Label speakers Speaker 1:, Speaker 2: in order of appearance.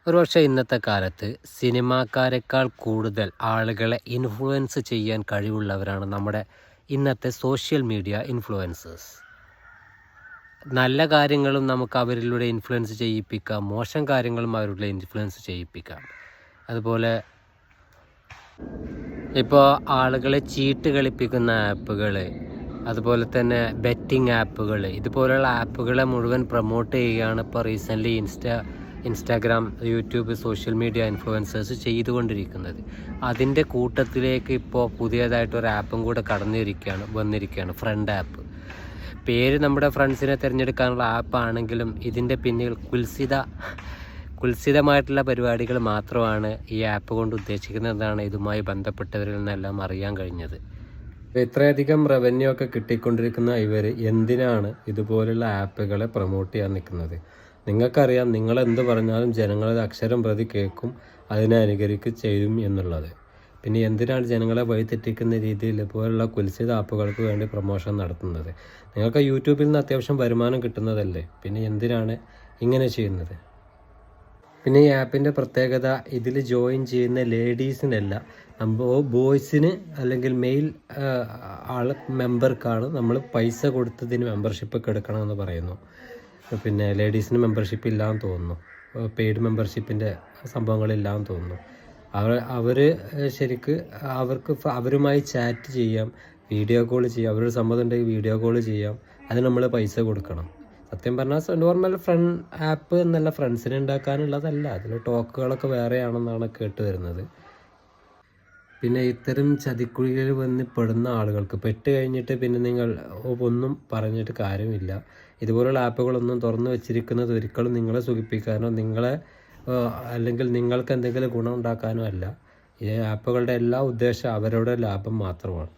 Speaker 1: ഒരുപക്ഷെ ഇന്നത്തെ കാലത്ത് സിനിമാക്കാരെക്കാൾ കൂടുതൽ ആളുകളെ ഇൻഫ്ലുവൻസ് ചെയ്യാൻ കഴിവുള്ളവരാണ് നമ്മുടെ ഇന്നത്തെ സോഷ്യൽ മീഡിയ ഇൻഫ്ലുവൻസേഴ്സ്. നല്ല കാര്യങ്ങളും നമുക്ക് അവരിലൂടെ ഇൻഫ്ലുവൻസ് ചെയ്യിപ്പിക്കാം, മോശം കാര്യങ്ങളും അവരിലൂടെ ഇൻഫ്ലുവൻസ് ചെയ്യിപ്പിക്കാം. അതുപോലെ ഇപ്പോൾ ആളുകളെ ചീട്ട് കളിപ്പിക്കുന്ന ആപ്പുകൾ, അതുപോലെ തന്നെ ബെറ്റിംഗ് ആപ്പുകൾ, ഇതുപോലുള്ള ആപ്പുകളെ മുഴുവൻ പ്രൊമോട്ട് ചെയ്യുകയാണ് ഇപ്പോൾ recently Instagram, YouTube, social media influencers ചെയ്തുകൊണ്ടിരിക്കുന്നത്. അതിൻ്റെ കൂട്ടത്തിലേക്ക് ഇപ്പോൾ പുതിയതായിട്ടൊരു ആപ്പും കൂടെ വന്നിരിക്കുകയാണ് ഫ്രണ്ട് ആപ്പ്. പേര് നമ്മുടെ ഫ്രണ്ട്സിനെ തിരഞ്ഞെടുക്കാനുള്ള ആപ്പാണെങ്കിലും ഇതിൻ്റെ പിന്നിൽ കുൽസിതമായിട്ടുള്ള പരിപാടികൾ മാത്രമാണ് ഈ ആപ്പ് കൊണ്ട് ഉദ്ദേശിക്കുന്നതാണ് ഇതുമായി ബന്ധപ്പെട്ടവരിൽ നിന്നെല്ലാം അറിയാൻ കഴിഞ്ഞത്. ഇത്രയധികം റവന്യൂ ഒക്കെ കിട്ടിക്കൊണ്ടിരിക്കുന്ന ഇവർ എന്തിനാണ് ഇതുപോലുള്ള ആപ്പുകളെ പ്രൊമോട്ട് ചെയ്യാൻ നിൽക്കുന്നത്? നിങ്ങൾക്കറിയാം, നിങ്ങളെന്ത് പറഞ്ഞാലും ജനങ്ങളത് അക്ഷരം പ്രതി കേൾക്കും, അതിനെ അനുകരിക്കുക ചെയ്യും എന്നുള്ളത്. പിന്നെ എന്തിനാണ് ജനങ്ങളെ വഴിതെറ്റിക്കുന്ന രീതിയിൽ ഇതുപോലുള്ള കുൽസിത ആപ്പുകൾക്ക് വേണ്ടി പ്രൊമോഷൻ നടത്തുന്നത്? നിങ്ങൾക്ക് യൂട്യൂബിൽ നിന്ന് അത്യാവശ്യം വരുമാനം കിട്ടുന്നതല്ലേ, പിന്നെ എന്തിനാണ് ഇങ്ങനെ ചെയ്യുന്നത്? പിന്നെ ഈ ആപ്പിൻ്റെ പ്രത്യേകത, ഇതിൽ ജോയിൻ ചെയ്യുന്ന ലേഡീസിനല്ല, ബോയ്സിന് അല്ലെങ്കിൽ മെയിൽ മെമ്പർക്കാണ് നമ്മൾ പൈസ കൊടുത്തതിന് മെമ്പർഷിപ്പ് ഒക്കെ എടുക്കണമെന്ന് പറയുന്നു. പിന്നെ ലേഡീസിന് മെമ്പർഷിപ്പ് ഇല്ലാന്ന് തോന്നുന്നു, പെയ്ഡ് മെമ്പർഷിപ്പിൻ്റെ സംഭവങ്ങളില്ലാന്ന് തോന്നുന്നു. അവർ ശരിക്ക് അവരുമായി ചാറ്റ് ചെയ്യാം, വീഡിയോ കോൾ ചെയ്യാം, അവരുടെ സമ്മതം ഉണ്ടെങ്കിൽ വീഡിയോ കോൾ ചെയ്യാം, അതിന് നമ്മൾ പൈസ കൊടുക്കണം. സത്യം പറഞ്ഞാൽ നോർമൽ ഫ്രണ്ട് ആപ്പ് എന്നല്ല, ഫ്രണ്ട്സിനെ ഉണ്ടാക്കാനുള്ളതല്ല, അതിൽ ടോക്കുകളൊക്കെ വേറെയാണെന്നാണ് കേട്ട് വരുന്നത്. പിന്നെ ഇത്തരം ചതിക്കുഴികളിൽ വന്ന് പെടുന്ന ആളുകൾക്ക് പെട്ട് കഴിഞ്ഞിട്ട് പിന്നെ നിങ്ങൾ ഒന്നും പറഞ്ഞിട്ട് കാര്യമില്ല. ഇതുപോലുള്ള ആപ്പുകളൊന്നും തുറന്നു വെച്ചിരിക്കുന്നത് ഒരിക്കലും നിങ്ങളെ സുഖിപ്പിക്കാനോ അല്ലെങ്കിൽ നിങ്ങൾക്ക് എന്തെങ്കിലും ഗുണം ഉണ്ടാക്കാനോ അല്ല. ഈ ആപ്പുകളുടെ എല്ലാ ഉദ്ദേശം അവരുടെ ലാഭം മാത്രമാണ്.